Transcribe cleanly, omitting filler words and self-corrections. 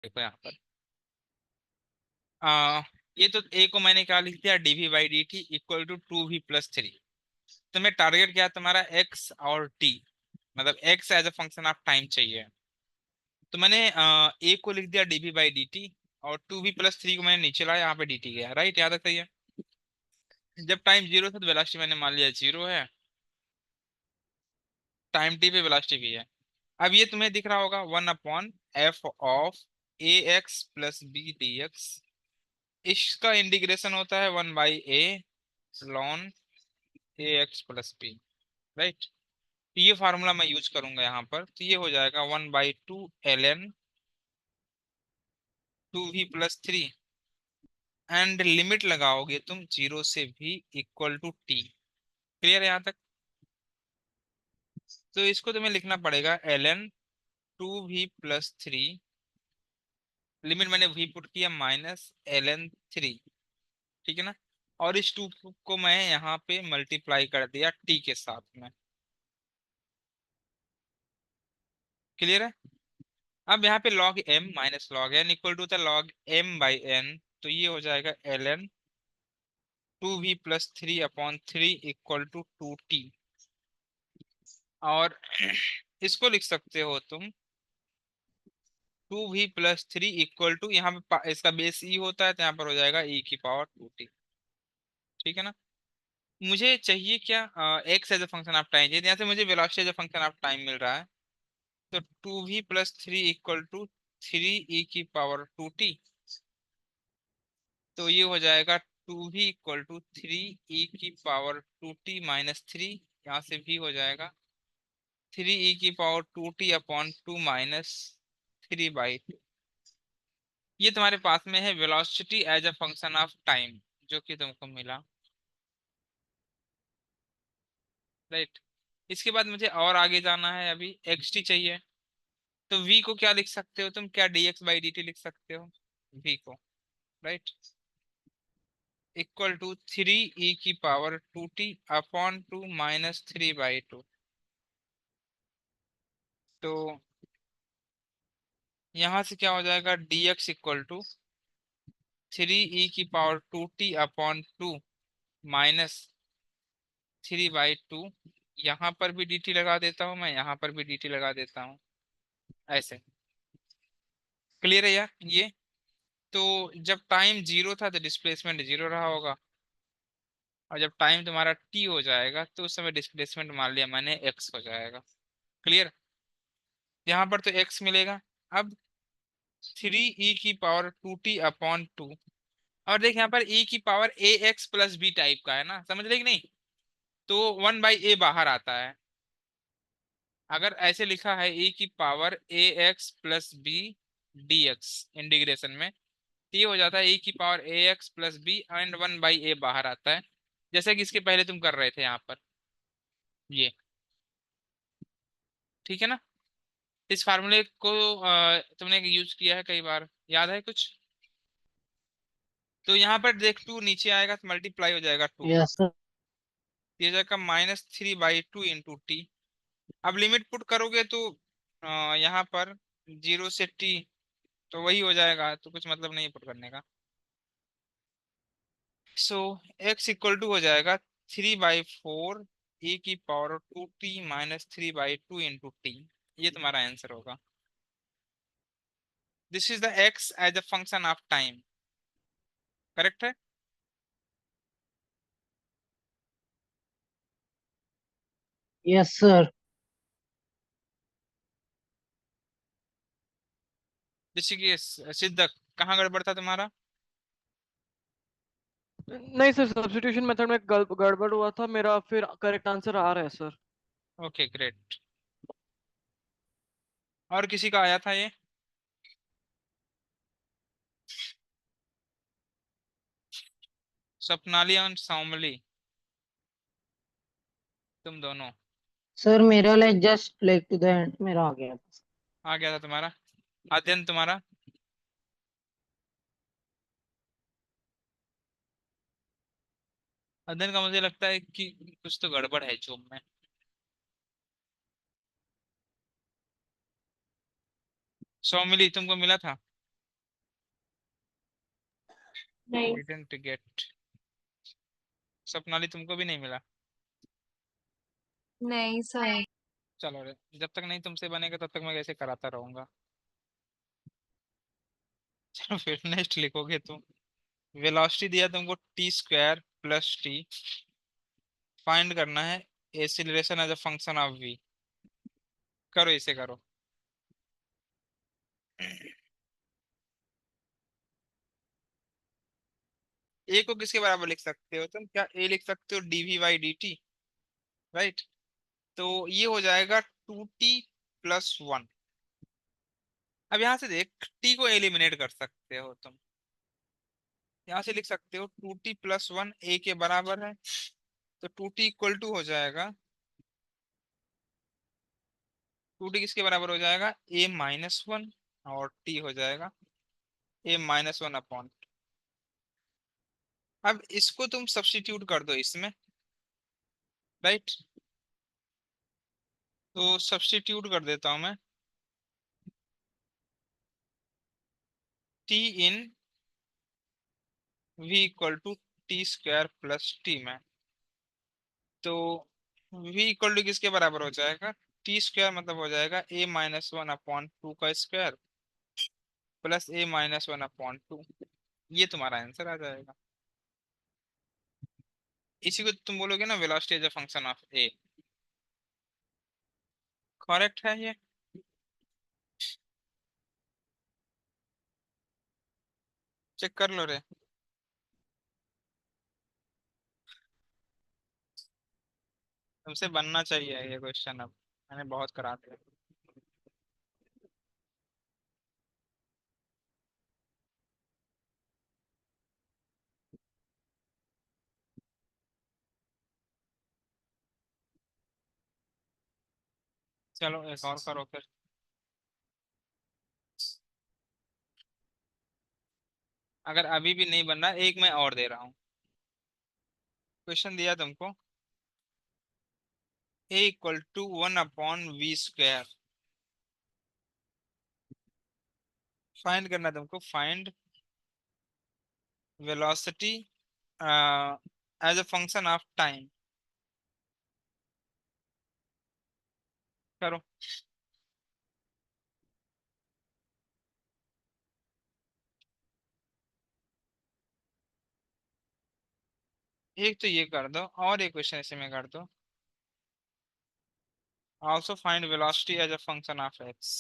देखो यहाँ पर आ, ये तो ए को मैंने क्या लिख दिया, d v by d t equal to 2v+3। तुम्हें टारगेट क्या है तुम्हारा, एक्स और टी, मतलब x as a function of time चाहिए। तो मैंने ए को लिख दिया डीवी बाई डी टी, और 2v+3 को मैंने नीचे लाया, यहाँ पे डी टी गया, राइट, याद रखिए। जब टाइम जीरो था तो वेलोसिटी मैंने मान लिया जीरो है, टाइम टी पे वेलोसिटी भी है। अब ये तुम्हें दिख रहा होगा 1/f A X plus B D X, इसका इंटीग्रेशन होता है 1/a ln A X plus B, right. तो ये फार्मूला मैं यूज करूंगा यहाँ पर, तो ये हो जाएगा 1/2 ln 2v+3, एंड लिमिट लगाओगे तुम जीरो से भी इक्वल टू टी। क्लियर है यहाँ तक? तो इसको तुम्हें लिखना पड़ेगा ln 2v+3, लिमिट मैंने v पुट किया -ln 3, ठीक है ना। और इस टू को मैं यहाँ पे मल्टीप्लाई कर दिया टी के साथ में। क्लियर है? अब यहाँ पे log m minus log n equal to था log m/n, तो ये हो जाएगा ln 2v+3/3 equal to 2t। और इसको लिख सकते हो तुम 2v+3 इक्वल टू, यहाँ पे इसका बेस ई होता है तो यहाँ पर हो जाएगा e⁻²t। ठीक है ना। मुझे चाहिए क्या, X as a function of time चाहिए, यहाँ से मुझे velocity as a function of time मिल रहा है। तो 2v+3 इक्वल टू 3e⁻²t, तो ये हो जाएगा 2v = 3e⁻²t -3, यहाँ से भी हो जाएगा 3e⁻²t/2 -3/2। ये तुम्हारे पास में है velocity as a function of time, जो कि तुमको मिला, राइट। इसके बाद मुझे और आगे जाना है, अभी एक्स टी चाहिए। तो v को क्या लिख सकते हो तुम, क्या dx बाई dt लिख सकते हो v को, राइट, इक्वल टू 3e⁻²t/2 -3/2। तो यहाँ से क्या हो जाएगा, dx इक्वल टू 3e⁻²t/2 -3/2। यहाँ पर भी dt लगा देता हूँ मैं, यहाँ पर भी dt लगा देता हूँ, ऐसे। क्लियर है यार ये? तो जब टाइम जीरो था तो डिस्प्लेसमेंट जीरो रहा होगा, और जब टाइम तुम्हारा t हो जाएगा तो उस समय डिस्प्लेसमेंट मान लिया मैंने x हो जाएगा। क्लियर? यहाँ पर तो x मिलेगा। अब 3e⁻²t/2, और देख यहाँ पर e की power A X plus B type का है ना, समझ रहे कि नहीं? तो 1/a बाहर आता है। अगर ऐसे लिखा है e की power A X plus B D X integration में, तो ये हो जाता है e की power A X plus B and 1/a बाहर आता है, जैसे कि इसके पहले तुम कर रहे थे यहाँ पर, ये। ठीक है ना। इस फार्मूले को तुमने यूज किया है कई बार, याद है कुछ? तो यहाँ पर देख, टू नीचे आएगा तो मल्टीप्लाई हो जाएगा टू, यस सर। ये हो जाएगा -3/2 × t। अब लिमिट पुट करोगे तो यहाँ पर जीरो से टी, तो वही हो जाएगा, तो कुछ मतलब नहीं पुट करने का। सो एक्स इक्वल टू हो जाएगा 3/4 e⁻²t -3/2 × t। ये तुम्हारा आंसर होगा। This is the X as a function of time, correct है? Yes sir. जैसे कि सिद्ध, कहाँ गड़बड़ था तुम्हारा? नहीं सर, सब्स्टिट्यूशन मेथड में गड़बड़ हुआ था मेरा, फिर करेक्ट आंसर आ रहा है सर। Okay great. और किसी का आया था ये? स्वप्नाली और सौमली, तुम दोनों? सर मेरा like just like to the end मेरा आ गया था। आ गया था तुम्हारा? अध्ययन तुम्हारा? अध्ययन का मुझे लगता है कि कुछ तो गड़बड़ है जॉब में। सौमिली तुमको मिला था? नहीं डिडंट गेट। स्वप्नाली तुमको भी नहीं मिला? नहीं सर। चलो रे, जब तक नहीं तुमसे बनेगा तब तक मैं कैसे कराता रहूंगा। चलो फिर नेक्स्ट लिखोगे तुम। वेलोसिटी दिया तुमको t square plus t. Find करना है acceleration as a function of v. करो इसे करो। ए को किसके बराबर लिख सकते हो तुम? क्या ए लिख सकते हो d v by d t? Right. तो ये हो जाएगा 2t+1। अब यहाँ से देख, टी को एलिमिनेट कर सकते हो तुम। यहाँ से लिख सकते हो 2t+1 ए के बराबर है। तो 2t=2 हो जाएगा। 2t किसके बराबर हो जाएगा? a-1। और t हो जाएगा a-1/। अब इसको तुम सब्स्टिट्यूट कर दो इसमें। राइट। तो सब्स्टिट्यूट कर देता हूं मैं। t इन v=t² + t में। तो v= किसके बराबर हो जाएगा? t² मतलब हो जाएगा a-1/2 का स्क्वायर प्लस a-1/2। ये तुम्हारा आंसर आ जाएगा। इसी को तुम बोलोगे ना velocity as a function of a. Correct है ये? चेक कर लो रे। तुमसे बनना चाहिए ये क्वेश्चन। अब मैंने बहुत करा दिया। चलो एक और करो फिर। अगर अभी भी नहीं बन रहा, एक मैं और दे रहा हूँ। क्वेश्चन दिया तुमको a=1/v²। फाइंड करना तुमको। Find velocity as a function of time. करो। एक तो ये कर दो और एक क्वेश्चन इसी में कर दो। Also find velocity as a function of x.